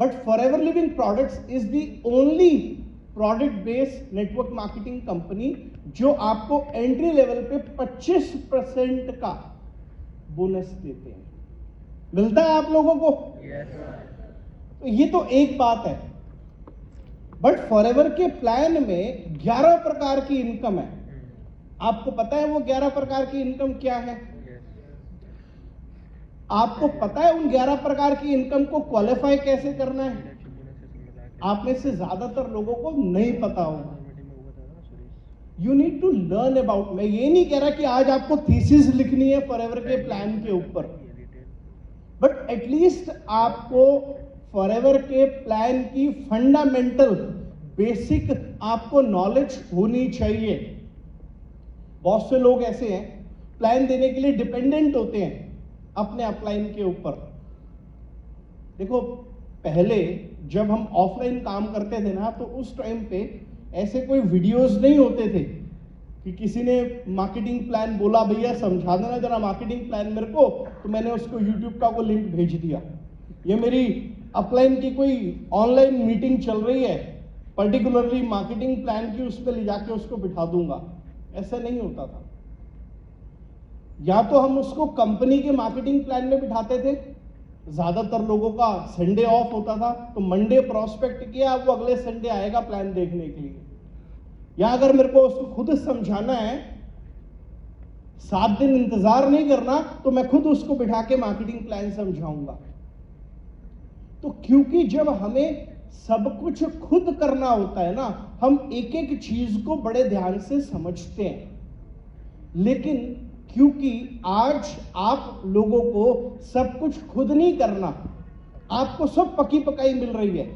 But forever living products is the only product based network marketing company जो आपको entry level पे 25% का bonus देते हैं। मिलता है आप लोगों को? तो ये तो एक बात है। बट फॉरएवर के प्लान में 11 प्रकार की इनकम है। आपको पता है वो 11 प्रकार की इनकम क्या है? आपको पता है उन 11 प्रकार की इनकम को क्वालिफाई कैसे करना है? आप में से ज्यादातर लोगों को नहीं पता होगा। You need to learn about. मैं ये नहीं कह रहा कि आज आपको थीसिस लिखनी है फॉरएवर के प्लान के ऊपर, बट एटलीस्ट आपको फॉरएवर के प्लान की फंडामेंटल बेसिक आपको नॉलेज होनी चाहिए। बहुत से लोग ऐसे हैं प्लान देने के लिए डिपेंडेंट होते हैं अपने अपलाइन के ऊपर। देखो, पहले जब हम ऑफलाइन काम करते थे ना, तो उस टाइम पे ऐसे कोई वीडियोस नहीं होते थे कि किसी ने मार्केटिंग प्लान बोला, भैया समझा देना जरा मार्केटिंग प्लान मेरे को, तो मैंने उसको यूट्यूब का को लिंक भेज दिया। ये मेरी अपलाइन की कोई ऑनलाइन मीटिंग चल रही है, पर्टिकुलरली मार्केटिंग प्लान की, उस पर ले जाके उसको बिठा दूंगा। ऐसा नहीं होता था। या तो हम उसको कंपनी के मार्केटिंग प्लान में बिठाते थे। ज्यादातर लोगों का संडे ऑफ होता था, तो मंडे प्रोस्पेक्ट किया, वो अगले संडे आएगा प्लान देखने के लिए। या अगर मेरे को उसको खुद समझाना है, 7 दिन इंतजार नहीं करना, तो मैं खुद उसको बिठा के मार्केटिंग प्लान समझाऊंगा। तो क्योंकि जब हमें सब कुछ खुद करना होता है ना, हम एक एक चीज को बड़े ध्यान से समझते हैं। लेकिन क्योंकि आज आप लोगों को सब कुछ खुद नहीं करना, आपको सब पकी पकाई मिल रही है,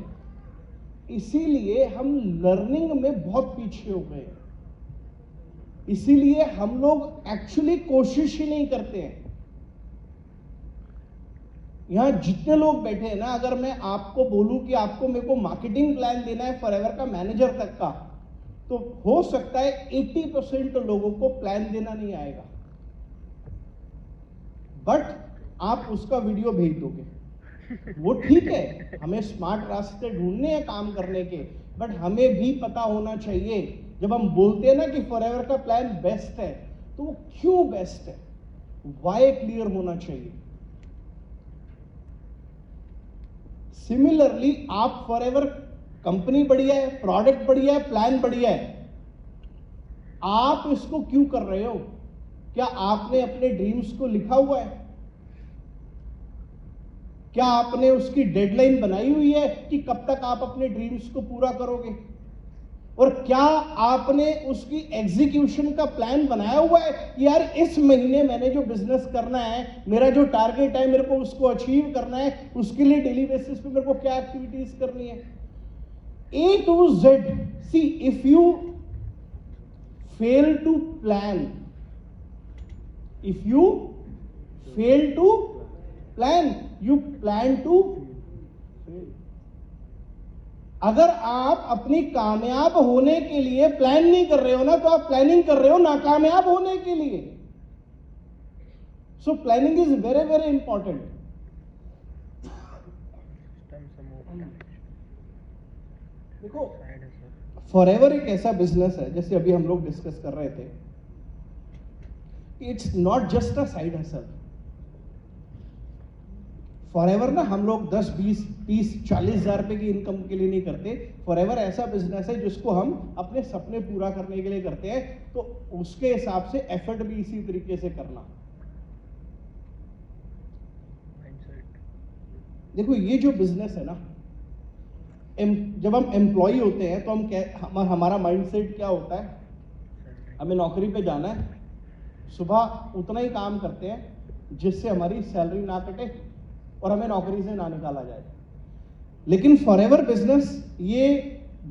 इसीलिए हम लर्निंग में बहुत पीछे हो गए। इसीलिए हम लोग एक्चुअली कोशिश ही नहीं करते हैं। यहां जितने लोग बैठे हैं ना, अगर मैं आपको बोलूं कि आपको मेरे को मार्केटिंग प्लान देना है फॉरएवर का मैनेजर तक का, तो हो सकता है 80% लोगों को प्लान देना नहीं आएगा। बट आप उसका वीडियो भेज दोगे, वो ठीक है, हमें स्मार्ट रास्ते ढूंढने हैं काम करने के, बट हमें भी पता होना चाहिए जब हम बोलते हैं ना कि फॉरएवर का प्लान बेस्ट है, तो वो क्यों बेस्ट है, वाई क्लियर होना चाहिए। सिमिलरली आप फॉरएवर कंपनी बढ़िया है, प्रोडक्ट बढ़िया है, प्लान बढ़िया है, आप इसको क्यों कर रहे हो? क्या आपने अपने ड्रीम्स को लिखा हुआ है? क्या आपने उसकी डेडलाइन बनाई हुई है कि कब तक आप अपने ड्रीम्स को पूरा करोगे? और क्या आपने उसकी एग्जीक्यूशन का प्लान बनाया हुआ है कि यार इस महीने मैंने जो बिजनेस करना है, मेरा जो टारगेट है, मेरे को उसको अचीव करना है, उसके लिए डेली बेसिस पे मेरे को क्या एक्टिविटीज करनी है? A to Z. See, if you fail to plan, if you fail to plan, you plan to fail. अगर आप अपनी कामयाब होने के लिए प्लान नहीं कर रहे हो ना, तो आप प्लानिंग कर रहे हो नाकामयाब होने के लिए। So planning is very very important. देखो, फॉरएवर एक ऐसा बिजनेस है, जैसे अभी हम लोग डिस्कस कर रहे थे, it's not just a side hustle. Forever ना हम लोग 10, 20, 30, 40 हजार रुपए की इनकम के लिए नहीं करते। फॉरएवर ऐसा बिजनेस है जिसको हम अपने सपने पूरा करने के लिए करते हैं, तो उसके हिसाब से एफर्ट भी इसी तरीके से करना। देखो, ये जो बिजनेस है ना, जब हम एम्प्लॉय होते हैं तो हमारा माइंडसेट क्या होता है? हमें नौकरी पे जाना है, सुबह उतना ही काम करते हैं जिससे हमारी सैलरी ना कटे और हमें नौकरी से ना निकाला जाए। लेकिन फॉरएवर बिजनेस, ये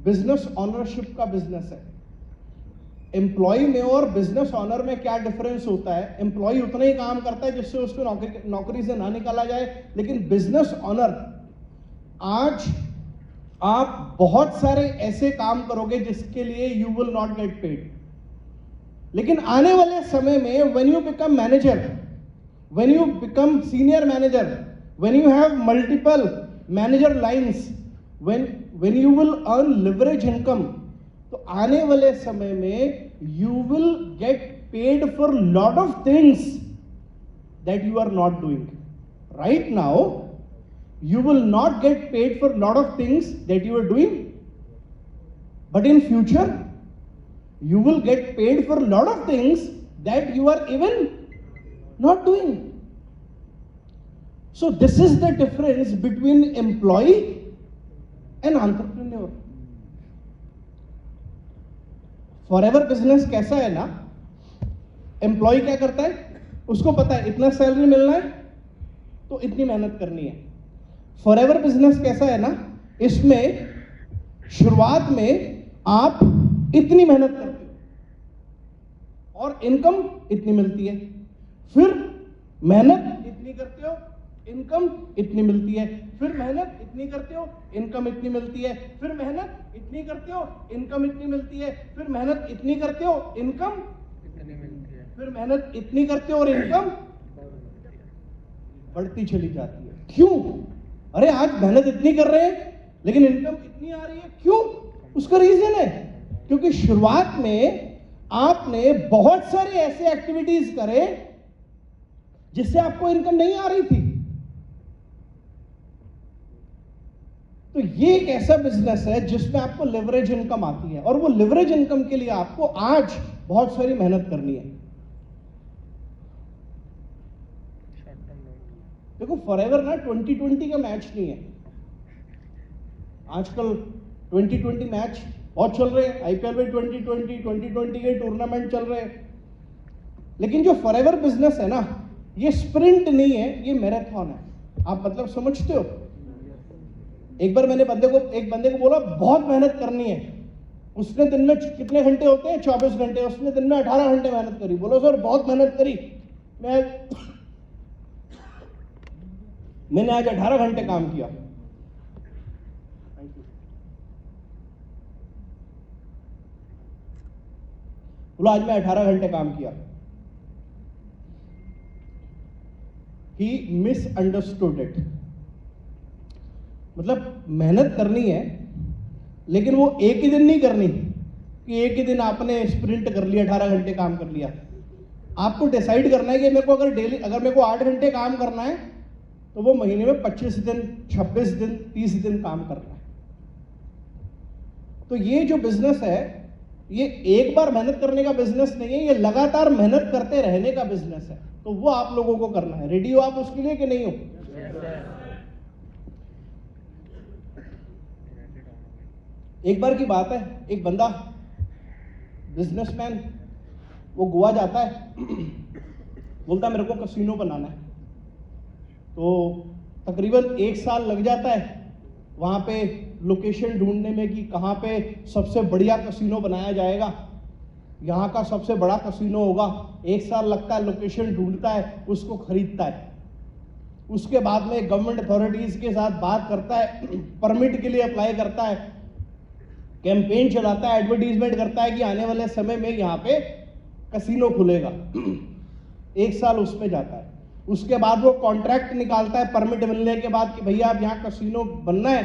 बिजनेस ऑनरशिप का बिजनेस है। एम्प्लॉय में और बिजनेस ऑनर में क्या डिफरेंस होता है? एम्प्लॉय उतना ही काम करता है जिससे उसको नौकरी से ना निकाला जाए, लेकिन बिजनेस ऑनर, आज आप बहुत सारे ऐसे काम करोगे जिसके लिए you will not get paid. लेकिन आने वाले समय में when you become manager, when you become senior manager, when you have multiple manager lines, when you will earn leverage income, तो आने वाले समय में you will get paid for lot of things that you are not doing. Right now, you will not get paid for lot of things that you are doing, but in future, you will get paid for lot of things that you are even not doing. So this is the difference between employee and entrepreneur. Forever business कैसा है ना, employ क्या करता है, उसको पता है इतना सैलरी मिलना है तो इतनी मेहनत करनी है। फॉरएवर बिजनेस कैसा है ना, इसमें शुरुआत में आप इतनी मेहनत करते हो और इनकम इतनी मिलती है, फिर मेहनत इतनी करते हो, इनकम इतनी मिलती है, फिर मेहनत इतनी करते हो, इनकम इतनी मिलती है, फिर मेहनत इतनी करते हो, इनकम इतनी मिलती है, फिर मेहनत इतनी करते हो, इनकम इतनी मिलती है, फिर मेहनत इतनी करते हो और इनकम बढ़ती चली जाती है। क्यों? अरे आज मेहनत इतनी कर रहे हैं लेकिन इनकम इतनी आ रही है, क्यों? उसका रीजन है क्योंकि शुरुआत में आपने बहुत सारे ऐसे एक्टिविटीज करे जिससे आपको इनकम नहीं आ रही थी। तो ये एक ऐसा बिजनेस है जिसमें आपको लेवरेज इनकम आती है और वो लेवरेज इनकम के लिए आपको आज बहुत सारी मेहनत करनी है। देखो फॉरएवर ना 2020 का मैच नहीं है। आजकल 2020 मैच बहुत चल रहे हैं, आईपीएल में 2020 के टूर्नामेंट चल रहे हैं, लेकिन जो फॉरएवर बिजनेस है ना, ये स्प्रिंट नहीं है, ये मैराथन है। आप मतलब समझते हो? एक बार मैंने एक बंदे को बोला बहुत मेहनत करनी है, उसने दिन में कितने घंटे होते हैं? 24 घंटे। उसने दिन में 18 घंटे मेहनत करी। बोलो सर बहुत मेहनत करी, मैंने आज 18 घंटे काम किया। बोलो आज मैं 18 घंटे काम किया। He misunderstood it। मतलब मेहनत करनी है लेकिन वो एक ही दिन नहीं करनी कि एक ही दिन आपने स्प्रिंट कर लिया, 18 घंटे काम कर लिया। आपको डिसाइड करना है कि मेरे को अगर मेरे को 8 घंटे काम करना है तो वो महीने में 25 दिन, 26 दिन, 30 दिन काम करना है। तो ये जो बिजनेस है, ये एक बार मेहनत करने का बिजनेस नहीं है, ये लगातार मेहनत करते रहने का बिजनेस है। तो वो आप लोगों को करना है। रेडी हो आप उसके लिए कि नहीं हो? एक बार की बात है, एक बंदा बिजनेसमैन वो गोवा जाता है, बोलता है मेरे को कसिनो बनाना है। तो तकरीबन 1 साल लग जाता है वहाँ पे लोकेशन ढूंढने में कि कहाँ पे सबसे बढ़िया कसिनो बनाया जाएगा, यहाँ का सबसे बड़ा कसिनो होगा। 1 साल लगता है, लोकेशन ढूंढता है, उसको खरीदता है। उसके बाद में गवर्नमेंट अथॉरिटीज़ के साथ बात करता है, परमिट के लिए अप्लाई करता है, कैंपेन चलाता है, एडवर्टीजमेंट करता है कि आने वाले समय में यहाँ पे कसिनो खुलेगा। 1 साल उसमें जाता है। उसके बाद वो कॉन्ट्रैक्ट निकालता है परमिट मिलने के बाद कि भैया अब यहाँ कसिनो बनना है।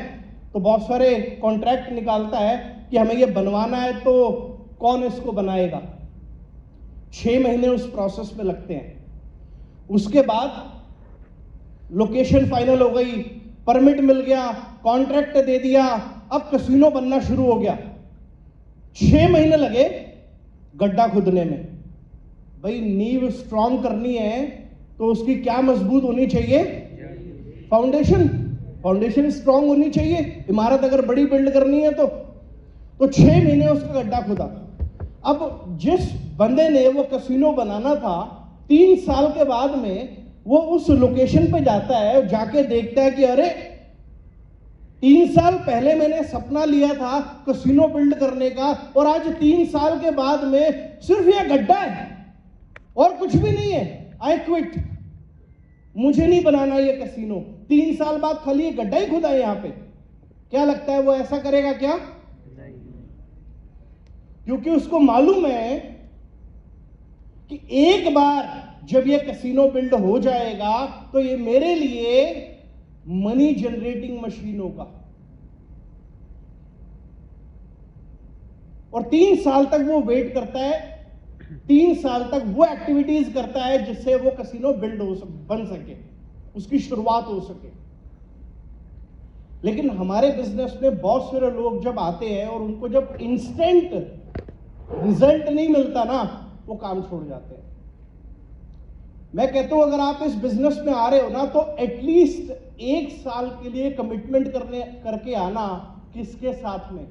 तो बहुत सारे कॉन्ट्रैक्ट निकालता है कि हमें ये बनवाना है, तो कौन इसको बनाएगा। 6 महीने उस प्रोसेस में लगते हैं। उसके बाद लोकेशन फाइनल हो गई, परमिट मिल गया, कॉन्ट्रैक्ट दे दिया, अब कसिनो बनना शुरू हो गया। 6 महीने लगे गड्ढा खुदने में। भाई नींव स्ट्रांग करनी है तो उसकी क्या मजबूत होनी चाहिए? फाउंडेशन स्ट्रांग होनी चाहिए। इमारत अगर बड़ी बिल्ड करनी है तो 6 महीने उसका गड्ढा खुदा। अब जिस बंदे ने वो कसिनो बनाना था, 3 साल के बाद में वो उस लोकेशन पे जाता है, जाके देखता है कि अरे 3 साल पहले मैंने सपना लिया था कसिनो बिल्ड करने का और आज 3 साल के बाद में सिर्फ यह गड्ढा है और कुछ भी नहीं है। आई क्विट, मुझे नहीं बनाना ये कसिनो। 3 साल बाद खाली ये गड्ढा ही खुदा है यहाँ पे। क्या लगता है वो ऐसा करेगा क्या? क्योंकि उसको मालूम है कि एक बार जब ये कसिनो बिल्ड हो जाएगा तो ये मेरे लिए मनी जनरेटिंग मशीनों का, और 3 साल तक वो वेट करता है, 3 साल तक वो एक्टिविटीज करता है जिससे वो कैसीनो बिल्ड बन सके, उसकी शुरुआत हो सके। लेकिन हमारे बिजनेस में बहुत सारे लोग जब आते हैं और उनको जब इंस्टेंट रिजल्ट नहीं मिलता ना, वो काम छोड़ जाते हैं। मैं कहता हूं अगर आप इस बिजनेस में आ रहे हो ना, तो एटलीस्ट 1 साल के लिए कमिटमेंट करके आना। किसके साथ में?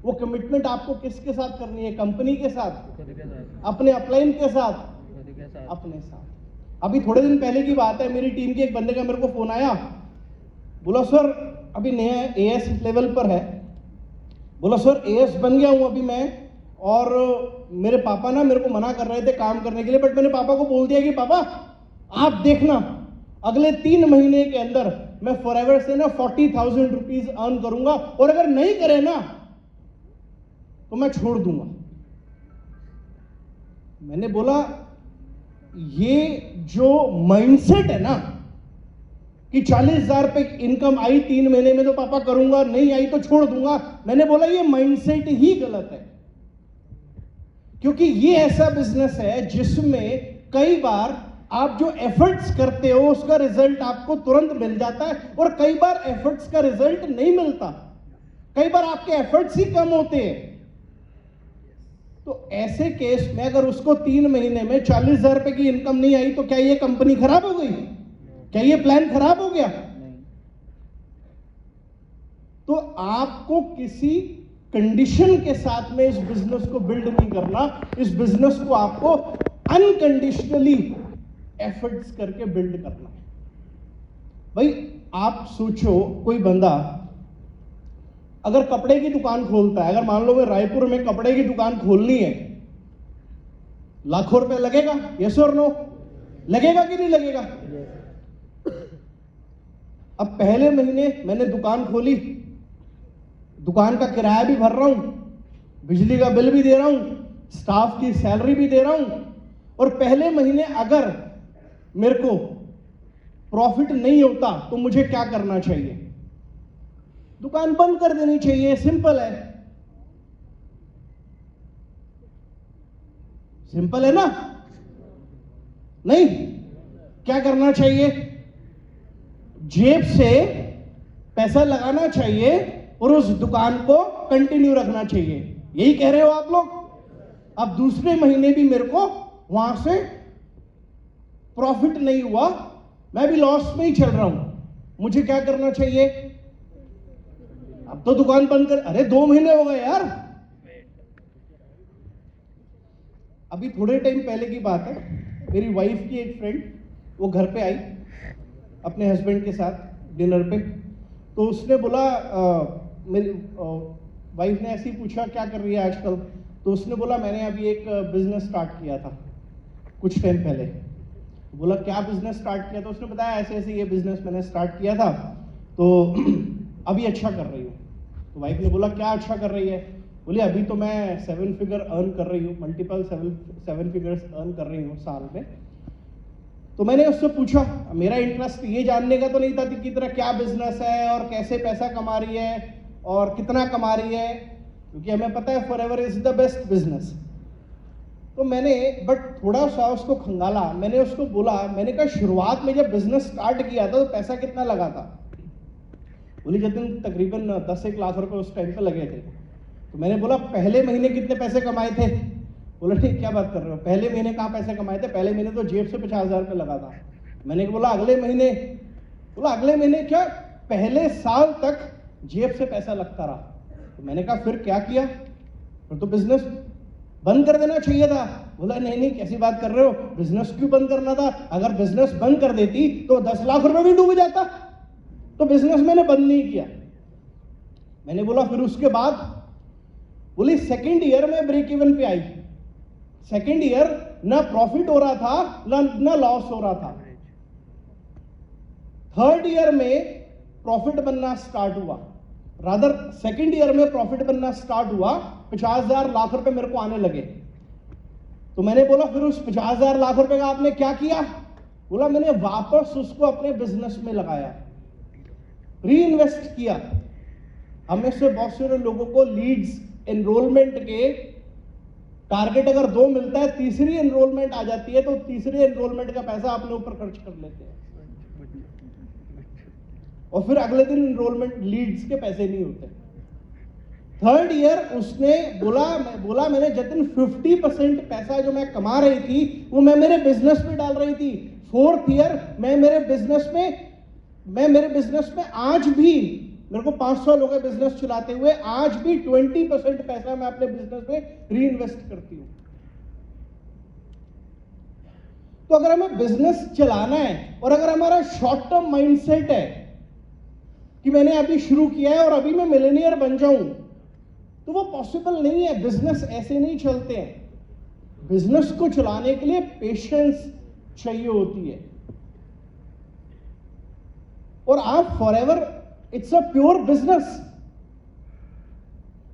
वो कमिटमेंट आपको किसके साथ करनी है? कंपनी के साथ, अपने अपलाइन के साथ, अपने साथ। अभी थोड़े दिन पहले की बात है, मेरी टीम के एक बंदे का मेरे को फोन आया, बोला सर अभी नया एएस लेवल पर है, बोला सर एएस बन गया हूं अभी मैं, और मेरे पापा ना मेरे को मना कर रहे थे काम करने के लिए, बट मैंने पापा को बोल दिया कि पापा आप देखना अगले 3 महीने के अंदर मैं फॉरएवर से ना 40,000 रुपीज अर्न करूंगा, और अगर नहीं करे ना तो मैं छोड़ दूंगा। मैंने बोला ये जो माइंडसेट है ना कि 40,000 रुपए इनकम आई 3 महीने में तो पापा करूंगा, नहीं आई तो छोड़ दूंगा, मैंने बोला ये माइंडसेट ही गलत है। क्योंकि ये ऐसा बिजनेस है जिसमें कई बार आप जो एफर्ट्स करते हो उसका रिजल्ट आपको तुरंत मिल जाता है, और कई बार एफर्ट्स का रिजल्ट नहीं मिलता, कई बार आपके एफर्ट्स ही कम होते हैं। तो ऐसे केस में अगर उसको 3 महीने में 40,000 रुपए की इनकम नहीं आई तो क्या ये कंपनी खराब हो गई? क्या ये प्लान खराब हो गया? तो आपको किसी कंडीशन के साथ में इस बिजनेस को बिल्ड नहीं करना, इस बिजनेस को आपको अनकंडीशनली एफर्ट्स करके बिल्ड करना है। भाई आप सोचो, कोई बंदा अगर कपड़े की दुकान खोलता है, अगर मान लो मैं रायपुर में कपड़े की दुकान खोलनी है, लाखों रुपए लगेगा? यस और नो? लगेगा कि नहीं लगेगा? अब पहले महीने मैंने दुकान खोली, दुकान का किराया भी भर रहा हूं, बिजली का बिल भी दे रहा हूं, स्टाफ की सैलरी भी दे रहा हूं, और पहले महीने अगर मेरे को प्रॉफिट नहीं होता तो मुझे क्या करना चाहिए? दुकान बंद कर देनी चाहिए, सिंपल है। सिंपल है ना? नहीं, क्या करना चाहिए? जेब से पैसा लगाना चाहिए और उस दुकान को कंटिन्यू रखना चाहिए। यही कह रहे हो आप लोग? अब दूसरे महीने भी मेरे को वहां से प्रॉफिट नहीं हुआ, मैं भी लॉस में ही चल रहा हूं, मुझे क्या करना चाहिए? अब तो दुकान बंद कर, अरे 2 महीने हो गए यार। अभी थोड़े टाइम पहले की बात है, मेरी वाइफ की एक फ्रेंड वो घर पे आई अपने हस्बैंड के साथ डिनर पे, तो उसने बोला मेरी वाइफ ने ऐसे ही पूछा क्या कर रही है आजकल, तो उसने बोला मैंने अभी एक बिजनेस स्टार्ट किया था कुछ टाइम पहले। बोला क्या बिजनेस स्टार्ट किया? तो उसने बताया ऐसे ऐसे ये बिजनेस मैंने स्टार्ट किया था, तो अभी अच्छा कर रही हूँ। तो वाइफ ने बोला क्या अच्छा कर रही है? बोले अभी तो मैं 7 फिगर अर्न कर रही हूँ, मल्टीपल 7 फिगर्स अर्न कर रही हूँ साल में। तो मैंने उससे पूछा, मेरा इंटरेस्ट ये जानने का तो नहीं था कि तरह क्या बिजनेस है और कैसे पैसा कमा रही है और कितना कमा रही है, क्योंकि हमें पता है forever is the best business. तो मैंने बट थोड़ा सा उसको खंगाला, मैंने उसको बोला, मैंने कहा शुरुआत में जब बिजनेस स्टार्ट किया था तो पैसा कितना लगा था? बोली जतिन तकरीबन 10-1 लाख रुपए उस टाइम पे लगे थे। तो मैंने बोला पहले महीने कितने पैसे कमाए थे? बोला ठीक क्या बात कर रहे हो, पहले महीने कहाँ पैसे कमाए थे? पहले महीने तो जेब से 50,000 रुपये लगा था। मैंने बोला अगले महीने? बोला अगले महीने क्या, पहले साल तक जेब से पैसा लगता रहा। तो मैंने कहा फिर क्या किया? फिर तो बिजनेस बंद कर देना चाहिए था। बोला नहीं नहीं कैसी बात कर रहे हो, बिजनेस क्यों बंद करना था? अगर बिजनेस बंद कर देती तो 10 लाख रुपए भी डूब जाता, तो बिजनेस मैंने बंद नहीं किया। मैंने बोला फिर उसके बाद? बोली सेकेंड ईयर में ब्रेक इवन पे आई। सेकेंड ईयर ना प्रॉफिट हो रहा था ना लॉस हो रहा था। थर्ड ईयर में प्रॉफिट बनना स्टार्ट हुआ, रादर सेकेंड ईयर में प्रॉफिट बनना स्टार्ट हुआ, 50,000 लाख रुपए मेरे को आने लगे। तो मैंने बोला फिर उस 50,000 लाख रुपए का आपने क्या किया? बोला मैंने वापस उसको अपने बिजनेस में लगाया। री इन्वेस्ट किया। हमें से बहुत सारे लोगों को लीड्स एनरोलमेंट के टारगेट अगर 2 मिलता है, तीसरी एनरोलमेंट आ जाती है तो तीसरी एनरोलमेंट का पैसा अपने ऊपर खर्च कर लेते हैं और फिर अगले दिन एनरोलमेंट लीड्स के पैसे नहीं होते। थर्ड ईयर उसने बोला मैंने जतिन 50% पैसा जो मैं कमा रही थी वो मैं मेरे बिजनेस में डाल रही थी। फोर्थ ईयर मैं मेरे बिजनेस में आज भी, मेरे को 5 साल हो गए बिजनेस चलाते हुए, आज भी 20% पैसा मैं अपने बिजनेस में री इन्वेस्ट करती हूं। तो अगर हमें बिजनेस चलाना है और अगर हमारा शॉर्ट टर्म माइंडसेट है कि मैंने अभी शुरू किया है और अभी मैं मिलियनियर बन जाऊं, तो वो पॉसिबल नहीं है। बिजनेस ऐसे नहीं चलते हैं। बिजनेस को चलाने के लिए पेशेंस चाहिए होती है। और आप forever, it's a pure business,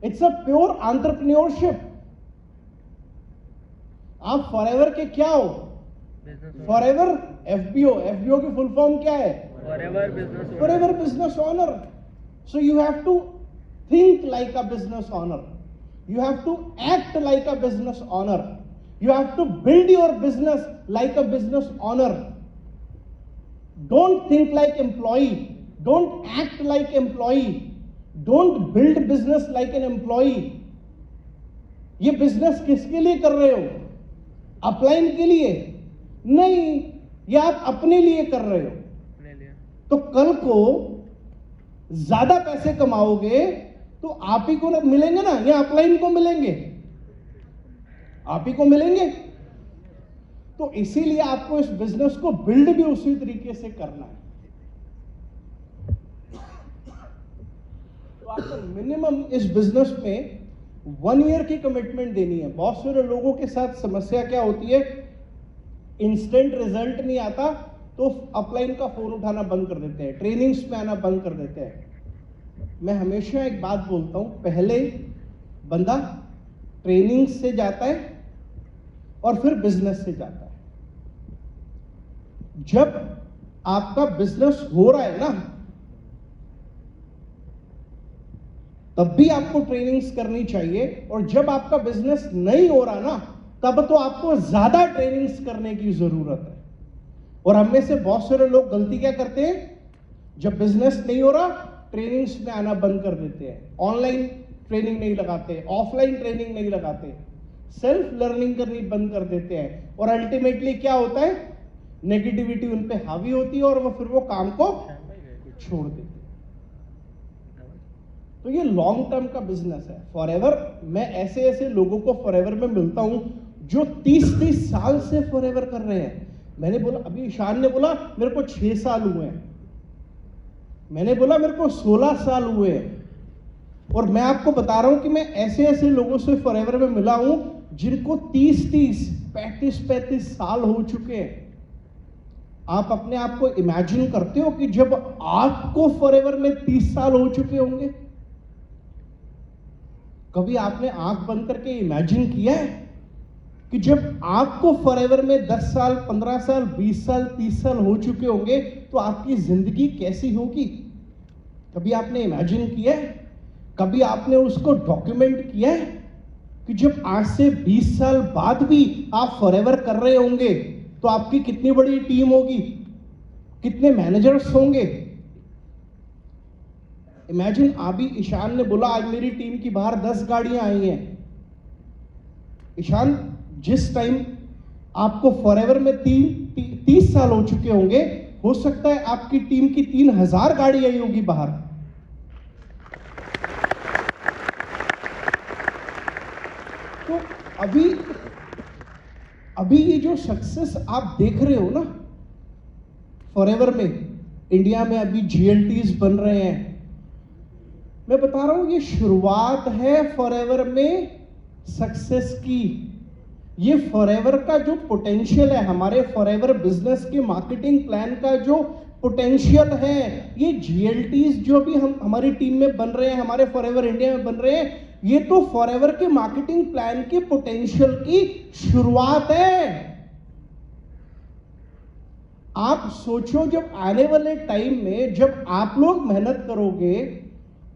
it's a pure entrepreneurship. आप फॉरएवर के क्या हो? फॉरएवर एफबीओ की फुल फॉर्म क्या है? Forever business owner. So you have to think like a business owner. You have to act like a business owner. You have to build your business like a business owner. Don't think like employee. Don't act like employee. Don't build business like an employee. ये business किसके लिए कर रहे हो? Upline के लिए नहीं, ये आप अपने लिए कर रहे हो। तो कल को ज्यादा पैसे कमाओगे तो आप ही को मिलेंगे ना, या अपलाइन को मिलेंगे? आप ही को मिलेंगे। तो इसीलिए आपको इस बिजनेस को बिल्ड भी उसी तरीके से करना है। तो आपको मिनिमम इस बिजनेस में 1 ईयर की कमिटमेंट देनी है। बहुत सारे लोगों के साथ समस्या क्या होती है, इंस्टेंट रिजल्ट नहीं आता तो अपलाइन का फोन उठाना बंद कर देते हैं, ट्रेनिंग्स में आना बंद कर देते हैं। मैं हमेशा एक बात बोलता हूं, पहले बंदा ट्रेनिंग से जाता है और फिर बिजनेस से जाता है। जब आपका बिजनेस हो रहा है ना, तब भी आपको ट्रेनिंग्स करनी चाहिए, और जब आपका बिजनेस नहीं हो रहा ना, तब तो आपको ज्यादा ट्रेनिंग्स करने की जरूरत है। और हम में से बहुत सारे लोग गलती क्या करते हैं, जब बिजनेस नहीं हो रहा ट्रेनिंग्स में आना बंद कर देते हैं। ऑनलाइन ट्रेनिंग नहीं लगाते, ऑफलाइन ट्रेनिंग नहीं लगाते, सेल्फ लर्निंग करनी बंद कर देते हैं। और अल्टीमेटली क्या होता है, नेगेटिविटी उन पे हावी होती है और वो फिर वो काम को छोड़ देते हैं। तो ये लॉन्ग टर्म का बिजनेस है। फॉरएवर, मैं ऐसे ऐसे लोगों को फॉरएवर में मिलता हूं जो 30-30 साल से फॉरएवर कर रहे हैं। मैंने बोला, अभी ईशान ने बोला मेरे को 6 साल हुए हैं, मैंने बोला मेरे को 16 साल हुए हैं। और मैं आपको बता रहा हूं कि मैं ऐसे ऐसे लोगों से फॉरएवर में मिला हूं जिनको 30-30, 35-35 साल हो चुके हैं। आप अपने आप को इमेजिन करते हो कि जब आपको फॉरएवर में 30 साल हो चुके होंगे? कभी आपने आंख बंद करके इमेजिन किया है कि जब आपको फॉरएवर में 10 साल, 15 साल, 20 साल, 30 साल हो चुके होंगे तो आपकी जिंदगी कैसी होगी? कभी आपने इमेजिन किया है? कभी आपने उसको डॉक्यूमेंट किया है कि जब आज से 20 साल बाद भी आप फॉरएवर कर रहे होंगे तो आपकी कितनी बड़ी टीम होगी, कितने मैनेजर्स होंगे? इमेजिन, अभी ईशान ने बोला आज मेरी टीम की बाहर 10 गाड़ियां आई हैं। ईशान, जिस टाइम आपको फॉरएवर में 30 साल हो चुके होंगे, हो सकता है आपकी टीम की 3000 गाड़ी आई होगी बाहर। तो अभी ये जो सक्सेस आप देख रहे हो ना फॉरएवर में, इंडिया में अभी जीएलटीज बन रहे हैं, मैं बता रहा हूं ये शुरुआत है फॉरएवर में सक्सेस की। ये फॉरएवर का जो पोटेंशियल है, हमारे फॉरएवर बिजनेस के मार्केटिंग प्लान का जो पोटेंशियल है, ये जीएलटीज जो भी हम हमारी टीम में बन रहे हैं, हमारे फॉरएवर इंडिया में बन रहे हैं, ये तो फॉरएवर के मार्केटिंग प्लान के पोटेंशियल की शुरुआत है। आप सोचो जब आने वाले टाइम में जब आप लोग मेहनत करोगे,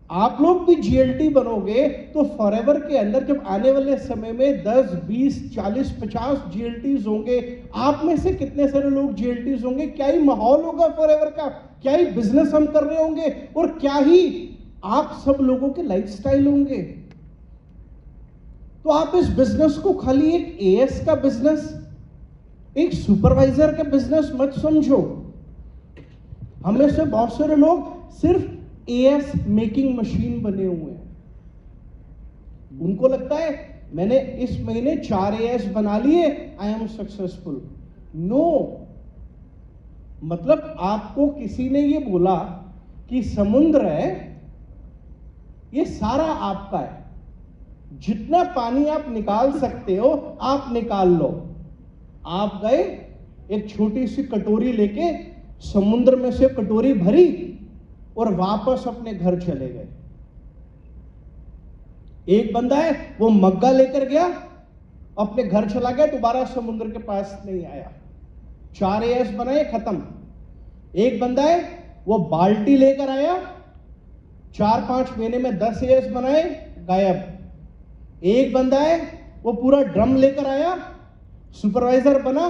आप लोग भी जीएलटी बनोगे, तो फॉरएवर के अंदर जब आने वाले समय में 10, 20, 40, 50 जीएलटीज होंगे, आप में से कितने सारे लोग जीएलटीज होंगे? क्या ही माहौल होगा फॉरएवर का, क्या ही बिजनेस हम कर रहे होंगे, और क्या ही आप सब लोगों के लाइफस्टाइल होंगे। तो आप इस बिजनेस को खाली एक एएस का बिजनेस, एक सुपरवाइजर का बिजनेस मत समझो। हमें से बहुत सारे लोग सिर्फ एएस मेकिंग मशीन बने हुए हैं। उनको लगता है मैंने इस महीने 4 एएस बना लिए, आई एम सक्सेसफुल। नो, मतलब आपको किसी ने ये बोला कि समुद्र है, ये सारा आपका है, जितना पानी आप निकाल सकते हो आप निकाल लो। आप गए एक छोटी सी कटोरी लेके समुद्र में से कटोरी भरी और वापस अपने घर चले गए। एक बंदा है वो मग्गा लेकर गया, अपने घर चला गया, दोबारा समुद्र के पास नहीं आया। 4 एएस बनाए, खत्म। एक बंदा है वो बाल्टी लेकर आया, 4-5 महीने में 10 एएस बनाए, गायब। एक बंदा है वो पूरा ड्रम लेकर आया, सुपरवाइजर बना,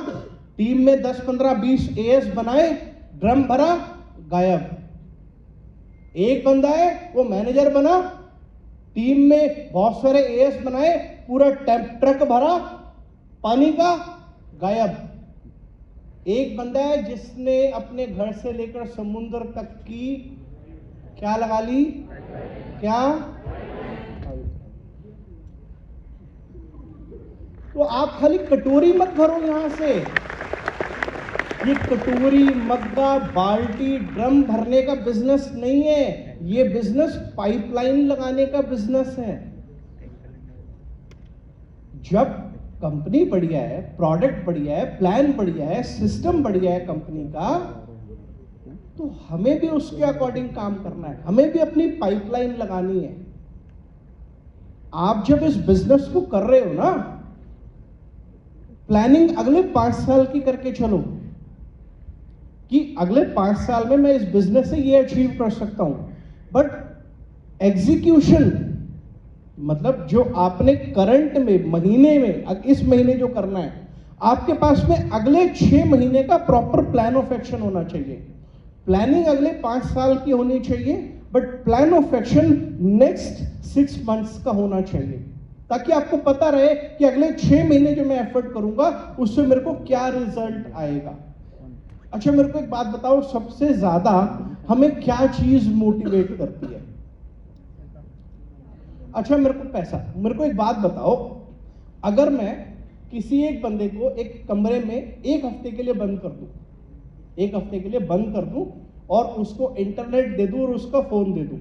टीम में 10, 15, 20 एएस बनाए, ड्रम भरा, गायब। एक बंदा है वो मैनेजर बना, टीम में बहुत सारे एएस बनाए, पूरा ट्रक भरा पानी का, गायब। एक बंदा है जिसने अपने घर से लेकर समुद्र तक की क्या लगा ली, क्या? तो आप खाली कटोरी मत भरो यहां से। ये कटोरी, मग्गा, बाल्टी, ड्रम भरने का बिजनेस नहीं है, ये बिजनेस पाइपलाइन लगाने का बिजनेस है। जब कंपनी बढ़िया है, प्रोडक्ट बढ़िया है, प्लान बढ़िया है, सिस्टम बढ़िया है कंपनी का, तो हमें भी उसके अकॉर्डिंग काम करना है, हमें भी अपनी पाइपलाइन लगानी है। आप जब इस बिजनेस को कर रहे हो ना, प्लानिंग अगले 5 साल की करके चलो कि अगले 5 साल में मैं इस बिजनेस से ये अचीव कर सकता हूं। बट एग्जीक्यूशन, मतलब जो आपने करंट में, महीने में, इस महीने जो करना है, आपके पास में अगले 6 महीने का प्रॉपर प्लान ऑफ एक्शन होना चाहिए। प्लानिंग अगले 5 साल की होनी चाहिए, but plan of action next 6 months का होना चाहिए, ताकि आपको पता रहे कि अगले 6 महीने जो मैं एफर्ट करूंगा उससे मेरे को क्या रिजल्ट आएगा। अच्छा, मेरे को एक बात बताओ, सबसे ज्यादा हमें क्या चीज मोटिवेट करती है? अच्छा, मेरे को पैसा। मेरे को एक बात बताओ, अगर मैं किसी एक बंदे को एक कमरे में 1 हफ्ते के लिए बंद कर दूं, 1 हफ्ते के लिए बंद कर दूं, और उसको इंटरनेट दे दूं और उसका फोन दे दूं,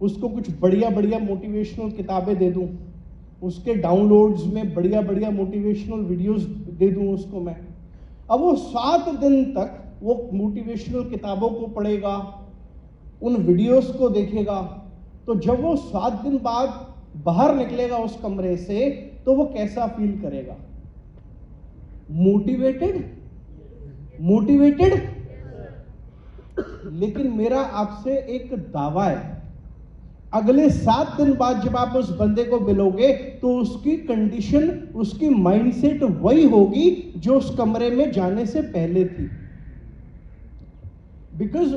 उसको कुछ बढ़िया बढ़िया मोटिवेशनल किताबें दे दूं, उसके डाउनलोड्स में बढ़िया बढ़िया मोटिवेशनल वीडियोस दे दूं उसको मैं, अब वो 7 दिन तक वो मोटिवेशनल किताबों को पढ़ेगा, उन वीडियोस को देखेगा, तो जब वो 7 दिन बाद बाहर निकलेगा उस कमरे से, तो वो कैसा फील करेगा? Motivated, motivated. लेकिन मेरा आपसे एक दावा है, अगले 7 दिन बाद जब आप उस बंदे को मिलोगे तो उसकी कंडीशन, उसकी माइंडसेट वही होगी जो उस कमरे में जाने से पहले थी। Because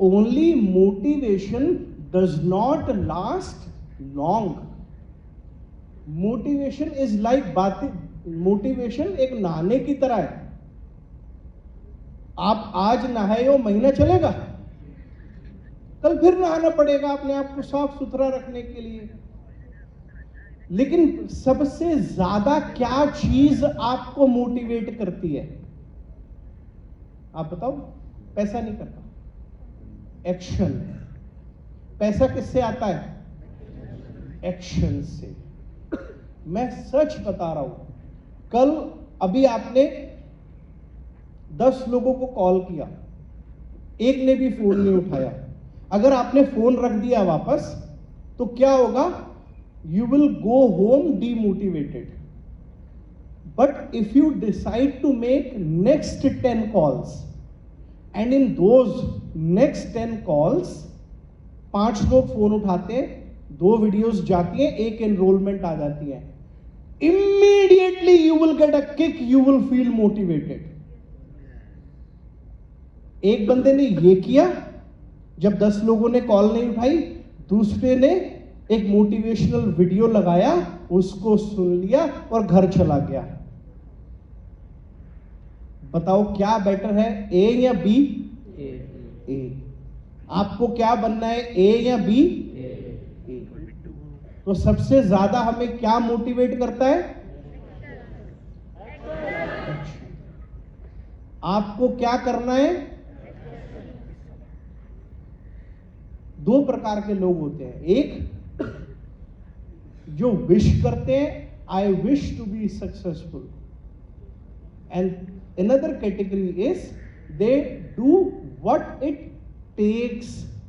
only motivation does not last long. Motivation is like बातें, मोटिवेशन एक नहाने की तरह है। आप आज नहाए हो, महीना चलेगा, कल फिर नहाना पड़ेगा अपने आप को साफ सुथरा रखने के लिए। लेकिन सबसे ज्यादा क्या चीज आपको मोटिवेट करती है? आप बताओ। पैसा नहीं करता, एक्शन। पैसा किससे आता है? एक्शन से। मैं सच बता रहा हूं, कल अभी आपने 10 लोगों को कॉल किया, एक ने भी फोन नहीं उठाया। अगर आपने फोन रख दिया वापस, तो क्या होगा? You will go home demotivated. But if you decide to make next 10 calls, and in those next 10 calls 5 लोग फोन उठाते हैं, 2 वीडियोस जाती हैं, 1 एनरोलमेंट आ जाती है, immediately you will get a kick, you will feel motivated. एक बंदे ने ये किया, जब 10 लोगों ने कॉल नहीं उठाई, दूसरे ने एक मोटिवेशनल वीडियो लगाया, उसको सुन लिया और घर चला गया. बताओ क्या बेटर है, ए या बी? ए. आपको क्या बनना है, ए या बी? ए. तो सबसे ज्यादा हमें क्या मोटिवेट करता है? आपको क्या करना है? 2 प्रकार के लोग होते हैं. एक जो विश करते हैं, I wish to be successful, and another category is they do what it takes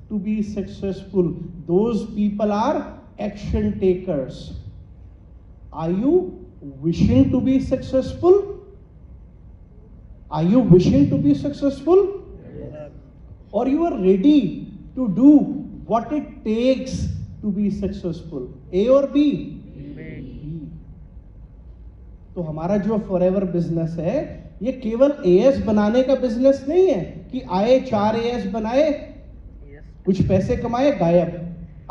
to be successful. Those people are action takers. Are you wishing to be successful? Are you wishing to be successful? Or you are ready to do what it takes to be successful? A or B? तो हमारा जो forever business है, ये केवल as बनाने का business नहीं है कि आए 4 एएस बनाए, कुछ पैसे कमाए, गायब.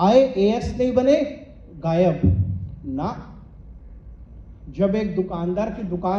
आए एएस नहीं बने, गायब ना. जब एक दुकानदार की दुकान